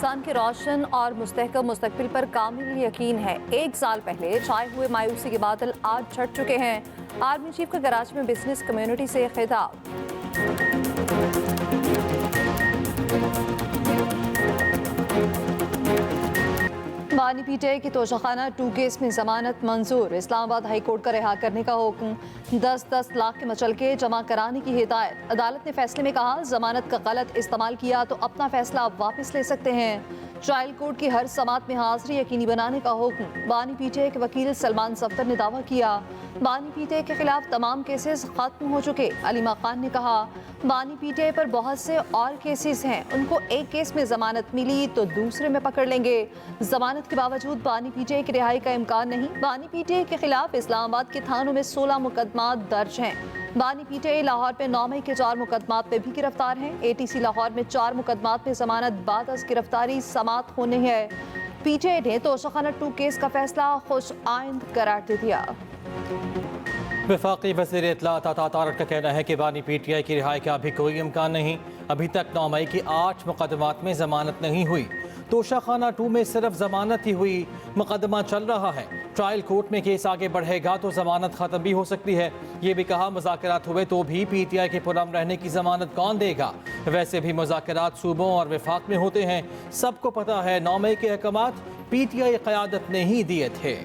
पाकिस्तान के रोशन और मुस्तहकम मुस्तकबिल पर कामिल यकीन है। 1 साल पहले छाए हुए मायूसी के बादल आज छट चुके हैं। आर्मी चीफ का कराची में बिजनेस कम्युनिटी से खिताब। बानी पीटीआई की तोशाखाना 2 केस में जमानत मंजूर। इस्लामाबाद हाई कोर्ट का रिहा करने का हुक्म। 10-10 लाख के मचलके जमा कराने की हिदायत। अदालत ने फैसले में कहा, जमानत का गलत इस्तेमाल किया तो अपना फैसला वापस ले सकते हैं। ट्रायल कोर्ट की हर समात में हाजिरी यकीनी बनाने का हुक्म। बानी पीटीआई के वकील सलमान सफ्दर ने दावा किया, बानी पीटीआई के खिलाफ तमाम केसेस खत्म हो चुके। अलीमा खान ने कहा, बानी पीटीआई पर बहुत से और केसेस हैं, उनको एक केस में जमानत मिली तो दूसरे में पकड़ लेंगे। जमानत के बावजूद बानी पीटीआई की रिहाई का इम्कान नहीं। बानी पीटीआई के खिलाफ इस्लामाबाद के थानों में 16 मुकदमा दर्ज हैं। बानी पीटीआई लाहौर में 9 मई के 4 मुकदमात पे भी गिरफ्तार हैं। एटीसी लाहौर में 4 मुकदमात में जमानत बाद अज गिरफ्तारी समात होने है। पीटीआई ने तोशाखाना 2 केस का फैसला खुश आइंद करार दे दिया। वफाकी वज़ीर इत्तलात अता तारक का कहना है कि बानी पीटीआई की रिहाई का अभी कोई इम्कान नहीं। अभी तक 9 मई की 8 मुकदमात में जमानत नहीं हुई। तोशाखाना 2 में सिर्फ जमानत ही हुई, मुकदमा चल रहा है। ट्रायल कोर्ट में केस आगे बढ़ेगा तो जमानत खत्म भी हो सकती है। ये भी कहा, मुज़ाकरात हुए तो भी पीटीआई के पुरअमन रहने की जमानत कौन देगा। वैसे भी मुज़ाकरात सूबों और वफाक में होते हैं। सबको पता है 9 मई के अहकामात पीटीआई क़यादत ने ही दिए थे।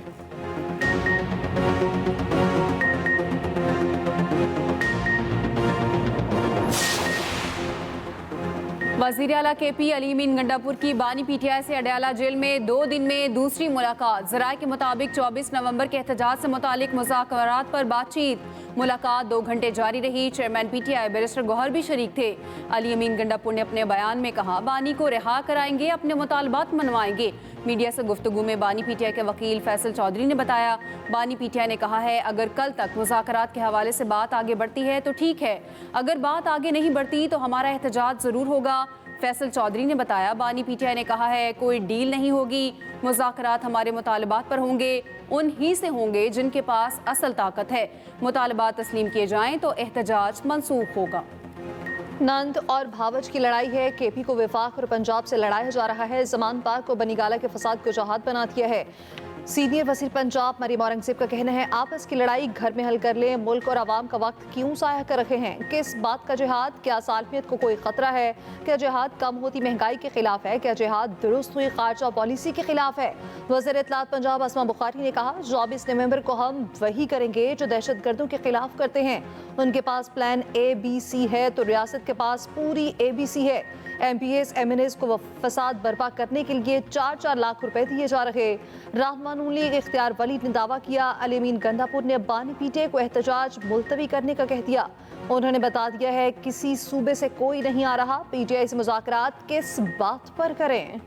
वज़ीर आला KP अली अमीन गंडापुर की बानी पीटीआई से अडयाला जेल में 2 दिन में दूसरी मुलाकात। ज़राए के मुताबिक 24 नवंबर के एहतजाज से मुतालिक मुज़ाकरात पर बातचीत। मुलाकात 2 घंटे जारी रही। चेयरमैन पीटीआई बैरिस्टर गौहर भी शरीक थे। अली अमीन गंडापुर ने अपने बयान में कहा, बानी को रिहा कराएंगे, अपने मुतालबात मनवाएंगे। मीडिया से गुफ्तगू में बानी पीटीआई के वकील फैसल चौधरी ने बताया, बानी पीटीआई ने कहा है, अगर कल तक मुज़ाकरात के हवाले से बात आगे बढ़ती है तो ठीक है, अगर बात आगे नहीं बढ़ती तो हमारा एहतजाज ज़रूर होगा। फैसल चौधरी ने बताया, बानी पीटीआई ने कहा है, कोई डील नहीं होगी, मुज़ाकरात हमारे मुतालबात पर होंगे, उन ही से होंगे जिनके पास असल ताकत है। मुतालबात तस्लीम किए जाएं तो एहतजाज मनसूख होगा। नंद और भावज की लड़ाई है। केपी को वफाक और पंजाब से लड़ाया जा रहा है। जमान पाक को बनीगाला के फसाद को जहाद बना दिया है। सीनियर वज़ीर पंजाब मरीम औरंगज़ेब का कहना है, आपस की लड़ाई घर में हल कर लें। मुल्क और आवाम का वक्त क्यों ज़ाया कर रहे हैं। किस बात का जिहाद? क्या सालमियत को कोई ख़तरा है? क्या जिहाद कम होती महंगाई के खिलाफ है? क्या जिहाद दुरुस्त हुई खारजा पॉलिसी के खिलाफ है? वज़ीर इत्तलात पंजाब अस्मा बुखारी ने कहा, 24 नवंबर को हम वही करेंगे जो दहशत गर्दों के खिलाफ करते हैं। उनके पास प्लान ABC है तो रियासत के पास पूरी ABC है। MPs MNAs को फसाद बर्पा करने के लिए 4-4 लाख रुपए दिए जा रहे। रहमान लीग इख्तियार वलीद ने दावा किया, अली अमीन गंडापुर ने बानी पीटीआई को एहतजाज मुलतवी करने का कह दिया। उन्होंने बता दिया है, किसी सूबे से कोई नहीं आ रहा, पीटीआई से मुज़ाकरात किस बात पर करें।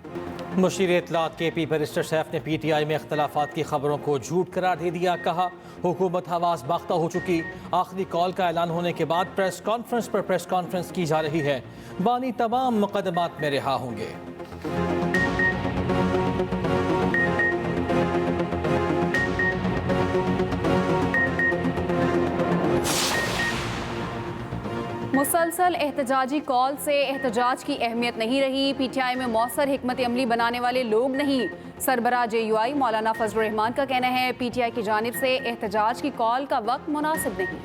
मुशीर इत्तलात KP बैरिस्टर सैफ ने पीटीआई में इख्तलाफात की खबरों को झूठ करार दे दिया। कहा, हुकूमत हवास बाख्ता हो चुकी। आखिरी कॉल का ऐलान होने के बाद प्रेस कॉन्फ्रेंस पर प्रेस कॉन्फ्रेंस की जा रही है। बानी तमाम मुकदमात में रिहा होंगे। मुसलसल एहतजाजी कॉल से एहतजाज की अहमियत नहीं रही। पीटीआई में मौसर हिकमत अमली बनाने वाले लोग नहीं। सरबराह JUI मौलाना फजलुर रहमान का कहना है, पीटीआई की जानिब से एहतजाज की कॉल का वक्त मुनासिब नहीं।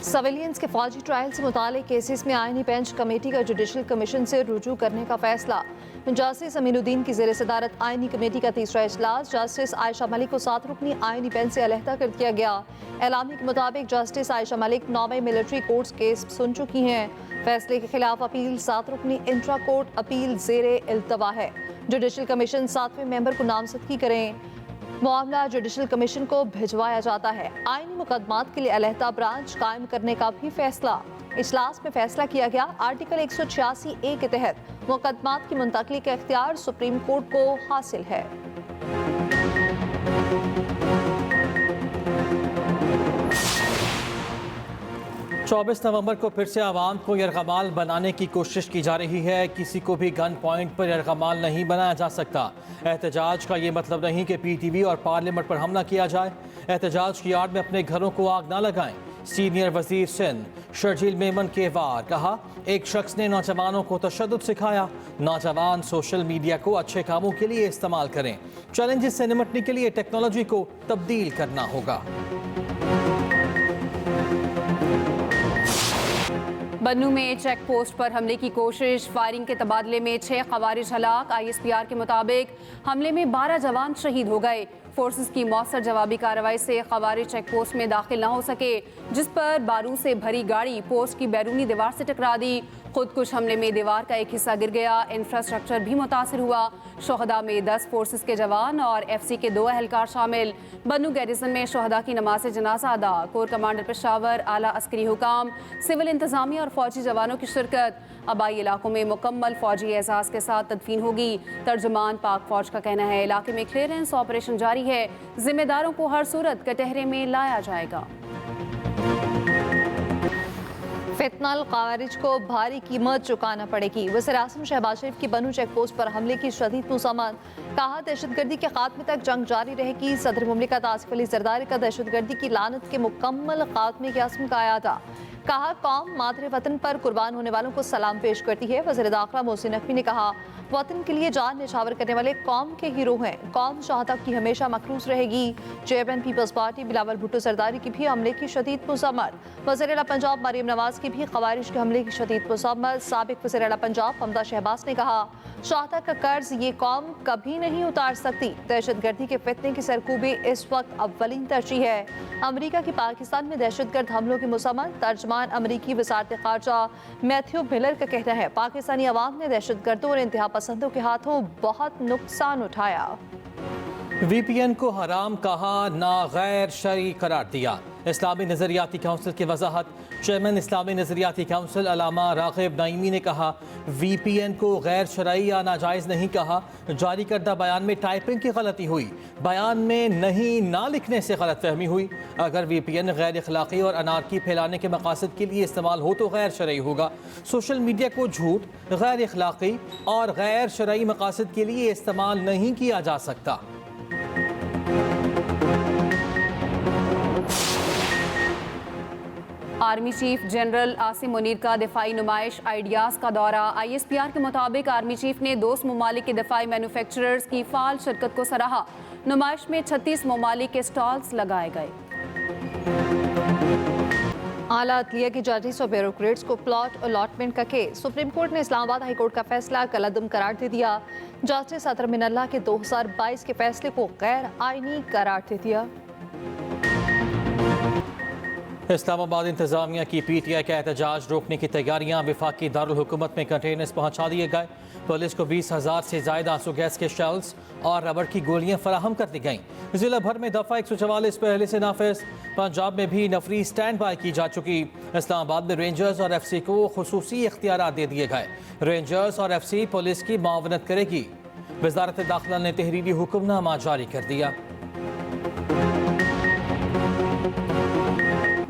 सिविलियंस के फौजी ट्रायल से मुतालिक केसेस में आईनी बेंच कमेटी का जुडिशल कमीशन से रुजू करने का फैसला। जस्टिस अमीनुद्दीन की ज़ेर सदारत आईनी कमेटी का तीसरा इजलास जस्टिस आयशा मलिक को 7 रुकनी आईनी बेंच से अलहदा कर दिया गया। एलामी के मुताबिक जस्टिस आयशा मलिक 9 मई मिलिट्री कोर्ट्स केस सुन चुकी हैं। फैसले के खिलाफ अपील 7 रुकनी इंट्रा कोर्ट अपील ज़ेरे इल्तवा है। जुडिशल कमीशन 7वें मेंबर को नामजदगी करें। मामला जुडिशल कमीशन को भिजवाया जाता है। आईनी मुकदमात के लिए अलहदा ब्रांच कायम करने का भी फैसला। इजलास में फैसला किया गया, आर्टिकल 186A के तहत मुकदमात की मुंतकली का इख्तियार सुप्रीम कोर्ट को हासिल है। 24 नवंबर को फिर से आवाम को यरगमाल बनाने की कोशिश की जा रही है। किसी को भी गन पॉइंट पर यरगमाल नहीं बनाया जा सकता। एहतजाज का ये मतलब नहीं कि PTV और पार्लियामेंट पर हमला किया जाए। एहतजाज की आड़ में अपने घरों को आग ना लगाएं। सीनियर वजीर सिंध शर्जील मेमन के वार कहा, एक शख्स ने नौजवानों को तशद्दुद सिखाया। नौजवान सोशल मीडिया को अच्छे कामों के लिए इस्तेमाल करें। चैलेंजेस से निपटने के लिए टेक्नोलॉजी को तब्दील करना होगा। बन्नू में चेक पोस्ट पर हमले की कोशिश, फायरिंग के तबादले में 6 खवारिज हलाक। ISPR के मुताबिक हमले में 12 जवान शहीद हो गए। फोर्सेस की मौसर जवाबी कार्रवाई से खवारिज चेक पोस्ट में दाखिल न हो सके, जिस पर बारूद से भरी गाड़ी पोस्ट की बैरूनी दीवार से टकरा दी। खुदकुश हमले में दीवार का एक हिस्सा गिर गया। इंफ्रास्ट्रक्चर भी मुतासर हुआ। शोहदा में 10 फोर्सेस के जवान और FC के 2 एहलकार शामिल। बन्नू गैरिसन में शोहदा की नमाज जनाजा अदा। कोर कमांडर पेशावर, आला अस्करी हुकाम, सिविल इंतजामिया और फौजी जवानों की शिरकत। आबाई इलाकों में मुकम्मल फौजी एहसास के साथ तदफीन होगी। तर्जुमान पाक फौज का कहना है इलाके में क्लियरेंस ऑपरेशन जारी है। जिम्मेदारों को हर सूरत कटहरे में लाया जाएगा। फितनल खारिज को भारी कीमत चुकाना पड़ेगी। वज़ीर-ए-आज़म शहबाज शरीफ की बन्नू चेक पोस्ट पर हमले की शदीद मुज़म्मत। कहा, दहशतगर्दी के खात्मे तक जंग जारी रहेगी। सदर मुमलिकत आसिफ अली ज़रदारी का दहशतगर्दी की लानत के मुकम्मल खात्मे के अज़्म का आया था। कहा, कौम मादरे वतन पर कुर्बान होने वालों को सलाम पेश करती है। वज़ीर दाखिला मोहसिन नकवी ने कहा, वतन के लिए जान निछावर करने वाले कौम के हीरो हैं। कौम शहादत की हमेशा मखरूज रहेगी। Chairman People's Party Bilawal Bhutto Zardari की भी हमले की शदीद मुज़म्मत। वज़ीर आला पंजाब मरीम नवाज की भी खवारिज के हमले की शदीद मुज़म्मत। साबिक वज़ीर आला पंजाब हमदा शहबाज ने कहा, शहादत का कर्ज ये कौम कभी नहीं उतार सकती। दहशतगर्दी के फितने की सरकूबी इस वक्त अव्वलीन तरजीह है। अमरीका की पाकिस्तान में दहशतगर्द हमलों की मुज़म्मत। तर्जमान अमरीकी वज़ारत ख़ारजा मैथ्यू मिलर का कहना है, पाकिस्तानी अवाम ने दहशतगर्दों और इंतहा पसंदों के हाथों बहुत नुकसान उठाया। VPN को हराम कहा, ना गैर शरई करार दिया। इस्लामी नज़रियाती काउंसिल की वजाहत। चेयरमैन इस्लामी नज़रियाती काउंसिल अलामा राग़िब नईमी ने कहा, VPN को गैर शरई या नाजायज़ नहीं कहा। जारी करदा बयान में टाइपिंग की गलती हुई। बयान में नहीं ना लिखने से गलतफहमी हुई। अगर VPN गैर अखलाक़ी और अनारकी फैलाने के मकासद के लिए इस्तेमाल हो तो गैर शरई होगा। सोशल मीडिया को झूठ, गैर अखलाक़ी और गैर शरई मकासद के लिए इस्तेमाल नहीं किया जा सकता। Army chief general Asim Munir का दिफाई नुमाइश आइडियाज़ का दौरा। ISPR के मुताबिक आर्मी चीफ ने 2 ममालिक के दिफाई मैन्युफैक्चरर्स की फाल शिरकत को सराहा। नुमाइश में 36 ममालिक के स्टॉल्स लगाए गए। आला अदलिया की जजेस और ब्यूरोक्रेट्स को प्लॉट अलॉटमेंट का केस। सुप्रीम कोर्ट ने इस्लामाबाद हाई कोर्ट का फैसला कलअदम करार दे दिया। जस्टिस अतर मिनल्ला के 2022 के फैसले को गैर आईनी करार दे दिया। इस्लामाबाद इंतजामिया की PTI का एहतजाज रोकने की तैयारियां। वफाकी दारुल हुकूमत में कंटेनर्स पहुंचा दिए गए। पुलिस को 20,000 से ज़्यादा आंसू गैस के शेल्स और रबड़ की गोलियां फराहम कर दी गईं। जिला भर में दफ़ा 144 पहले से नाफिज। पंजाब में भी नफरी स्टैंड बाई की जा चुकी। इस्लामाबाद में रेंजर्स और FC को खुसूसी इख्तियारात दे दिए गए। रेंजर्स और FC पुलिस की मावनत करेगी। वज़ारत दाखिला ने तहरीरी हुक्मनामा जारी कर दिया।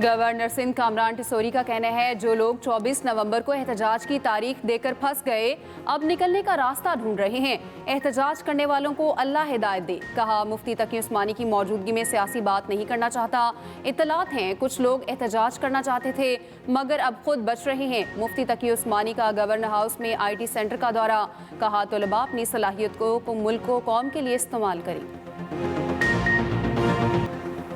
गवर्नर सिंध कामरान टिसोरी का कहना है, जो लोग 24 नवंबर को एहतजाज की तारीख देकर फंस गए, अब निकलने का रास्ता ढूंढ रहे हैं। एहतजाज करने वालों को अल्लाह हिदायत दे। कहा, मुफ्ती तकी उस्मानी की मौजूदगी में सियासी बात नहीं करना चाहता। इत्तलात हैं कुछ लोग एहतजाज करना चाहते थे मगर अब खुद बच रहे हैं। मुफ्ती तकी उस्मानी का गवर्नर हाउस में IT सेंटर का दौरा। कहा, तलबा अपनी सलाहियत को मुल्क को कौम के लिए इस्तेमाल करें।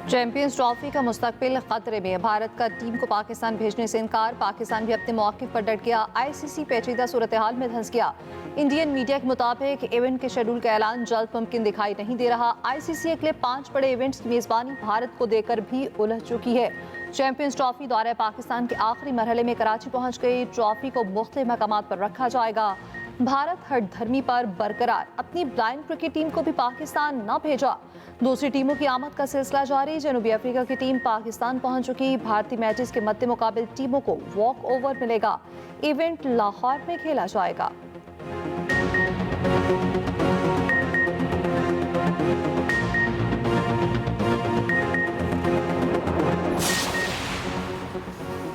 चैंपियंस ट्रॉफी का मुस्तकबिल खतरे में। भारत का टीम को पाकिस्तान भेजने से इनकार। पाकिस्तान भी अपने मौक़िफ़ पर डट गया। ICC पेचीदा सूरत हाल में धंस गया। इंडियन मीडिया के मुताबिक इवेंट के शेड्यूल का ऐलान जल्द मुमकिन दिखाई नहीं दे रहा। ICC अगले 5 बड़े इवेंट्स की मेज़बानी भारत को देकर भी उलझ चुकी है। चैंपियंस ट्रॉफी दौरे पाकिस्तान के आखिरी मरहले में कराची पहुँच गई। ट्रॉफी को मुख्तलिफ मकामात पर रखा जाएगा। भारत हर धर्मी पर बरकरार। अपनी ब्लाइंड क्रिकेट टीम को भी पाकिस्तान न भेजा। दूसरी टीमों की आमद का सिलसिला जारी। जनूबी अफ्रीका की टीम पाकिस्तान पहुंच चुकी। भारतीय मैचेस के मद्दे मुकाबिल टीमों को वॉक ओवर मिलेगा। इवेंट लाहौर में खेला जाएगा।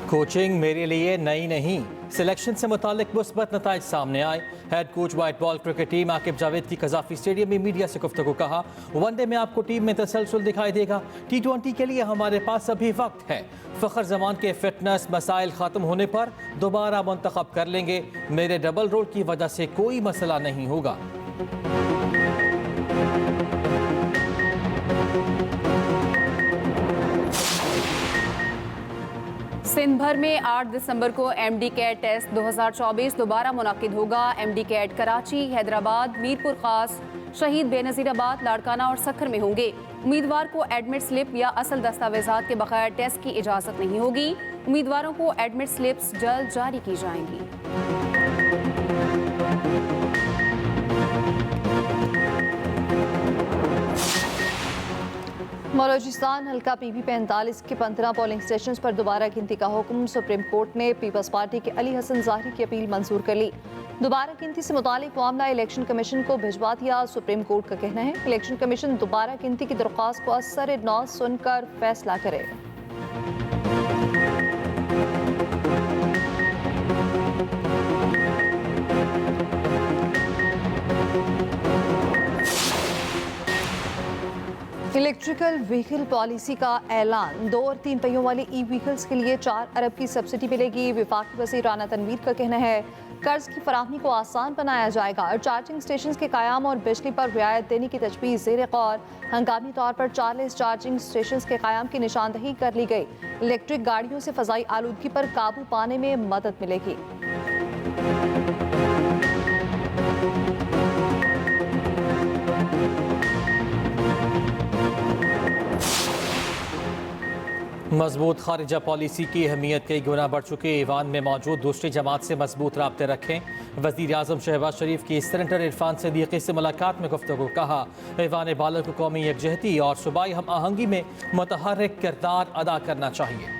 कोचिंग मेरे लिए नई नहीं, सिलेक्शन से मुतालिक मुस्बत नताइज सामने आए। Head coach white ball cricket team Aqib Javed की कजाफी स्टेडियम में मीडिया से गुफ्तगू। कहा, वनडे में आपको टीम में तसलसल दिखाई देगा, T20 के लिए हमारे पास अभी वक्त है। फ़खर जमान के फिटनेस मसाइल ख़त्म होने पर दोबारा मुंतखब कर लेंगे। मेरे डबल रोल की वजह से कोई मसला नहीं होगा। सिंध भर में 8 दिसंबर को MD कैट टेस्ट 2024 दोबारा मुनाकिद होगा। MD कैट कराची, हैदराबाद, मीरपुर खास, शहीद बेनज़ीराबाद, लाड़काना और सखर में होंगे। उम्मीदवार को एडमिट स्लिप या असल दस्तावेजात के बगैर टेस्ट की इजाज़त नहीं होगी। उम्मीदवारों को एडमिट स्लिप्स जल्द जारी की जाएंगी। बलोचिस्तान हल्का PB 45 के 15 पोलिंग स्टेशन पर दोबारा गिनती का हुक्म। सुप्रीम कोर्ट ने पीपल्स पार्टी के अली हसन ज़ाहिरी की अपील मंजूर कर ली। दोबारा गिनती से मुतालिक मामला इलेक्शन कमीशन को भिजवा दिया। सुप्रीम कोर्ट का कहना है इलेक्शन कमीशन दोबारा गिनती की दरख्वास्त को असर नौ सुनकर फैसला करे। इलेक्ट्रिकल व्हीकल पॉलिसी का ऐलान। 2 और 3 पहियों वाली ई-व्हीकल्स के लिए 4 अरब की सब्सिडी मिलेगी। वफाकी वज़ीर राना तनवीर का कहना है कर्ज की फराहमी को आसान बनाया जाएगा और चार्जिंग स्टेशन के क़याम और बिजली पर रियायत देने की तजवीज़ ज़ेर गौर। हंगामी तौर पर 40 चार्जिंग स्टेशन के क़याम की निशानदही कर ली गई। इलेक्ट्रिक गाड़ियों से फ़ज़ाई आलूदगी पर काबू पाने में मदद मिलेगी। मजबूत खारिजा पॉलिसी की अहमियत कई गुना बढ़ चुकी है। ईवान में मौजूद दूसरी जमात से मजबूत राब्ते रखें। वज़ीर आज़म शहबाज शरीफ की सेनेटर इरफान सदीक़ी से मुलाकात में गुफ्तगू। कहा, ईवान बाला को कौमी यकजहती और सूबाई हम आहंगी में मुतहर्रिक किरदार अदा करना चाहिए।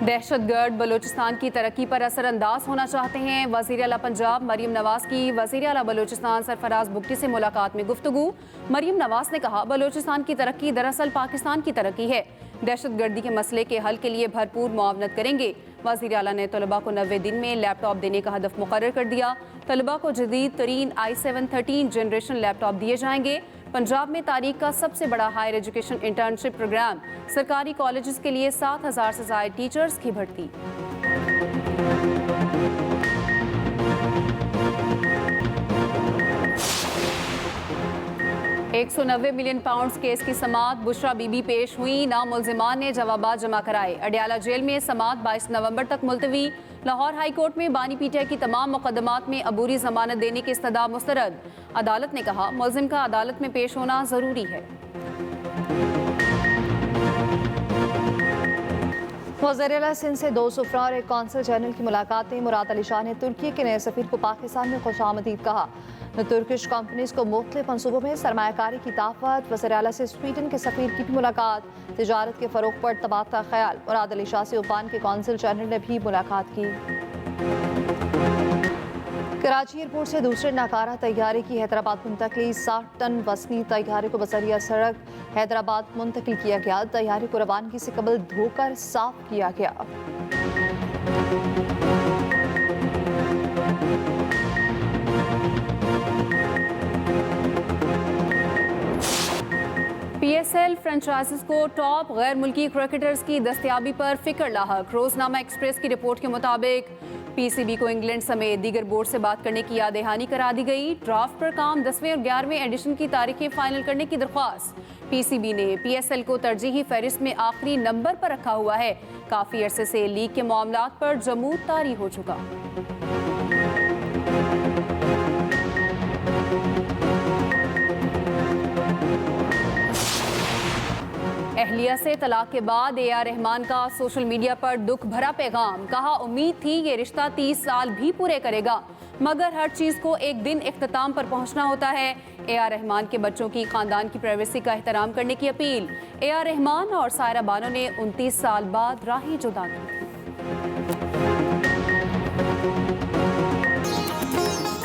दहशतगर्द बलूचिस्तान की तरक्की पर असरअंदाज होना चाहते हैं। वज़ीर आला पंजाब मरीम नवाज़ की वज़ीर आला बलूचिस्तान सरफराज बुगटी से मुलाकात में गुफ्तगू। मरीम नवाज़ ने कहा, बलूचिस्तान की तरक्की दरअसल पाकिस्तान की तरक्की है। दहशतगर्दी के मसले के हल के लिए भरपूर मुआवनत करेंगे। वज़ीर आला ने तलबा को 90 दिन में लैपटॉप देने का हदफ मुकर्रर कर दिया। तलबा को जदीद तरीन i7 13 जनरेशन लैपटॉप दिए जाएंगे। पंजाब में तारीख का सबसे बड़ा हायर एजुकेशन इंटर्नशिप प्रोग्राम। सरकारी कॉलेजेस के लिए 7,000 से ज़ायद टीचर्स की भर्ती। £190 मिलियन केस की समाअत। बुशरा बीबी पेश हुई। नामुल्जिमान ने जवाबात जमा कराए। अडयाला जेल में समाअत 22 नवंबर तक मुलतवी। लाहौर हाई कोर्ट में बानी पीटीआई की तमाम मुकदमात में अबूरी जमानत देने की इस्तदा मुस्तरद। अदालत ने कहा, मुल्जिम का अदालत में पेश होना जरूरी है। वज़ीर आला सिंध से 2 सुफरा और एक कौंसल जनरल की मुलाकातें। मुराद अली शाह ने तुर्की के नए सफीर को पाकिस्तान में खुशामदीद कहा। तुर्किश कंपनीज को मुख्तलिफ मनसूबों में सरमायाकारी की दावत। वज़ीर आला से स्वीडन के सफीर की भी मुलाकात। तिजारत के फ़रोग़ पर तबादला ख्याल। मुराद अली शाह से ओमान के कौंसल जनरल ने भी मुलाकात की। कराची एयरपोर्ट से दूसरे नाकारा तैयारे की हैदराबाद मुंतकली। 60 टन वजनी तैयारे को बजरिया सड़क हैदराबाद मुंतकिल किया गया। तैयारे को रवानगी से कबल धोकर साफ किया गया। PSL फ्रेंचाइजीज को टॉप गैर मुल्की क्रिकेटर्स की दस्तयाबी पर फिक्र लाहक। रोजनामा एक्सप्रेस की रिपोर्ट के मुताबिक PCB को इंग्लैंड समेत दीगर बोर्ड से बात करने की याद दहानी करा दी गई। ड्राफ्ट पर काम 10वें और 11वें एडिशन की तारीखें फाइनल करने की दरख्वास्त। PCB ने PSL को तरजीही फहरिस्त में आखिरी नंबर पर रखा हुआ है। काफी अरसे से लीग के मामलात पर जमूद तारी हो चुका। अहलिया से तलाक के बाद AR रहमान का सोशल मीडिया पर दुख भरा पैगाम। कहा, उम्मीद थी ये रिश्ता 30 साल भी पूरे करेगा, मगर हर चीज को एक दिन इख्तिताम पर पहुंचना होता है। AR रहमान के बच्चों की खानदान की प्राइवेसी का एहतराम करने की अपील। AR रहमान और सायरा बानो ने 29 साल बाद राहें जुदा की।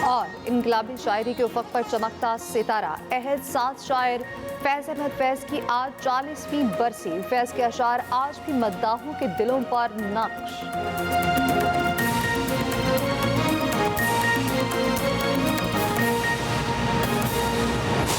और इनकलाबी शायरी के उफक पर चमकता सितारा अहद साथ शायर फैज़ अहमद फैज़ की आज 40वीं बरसी। फैज़ के अशार आज भी मद्दाहों के दिलों पर नक्श।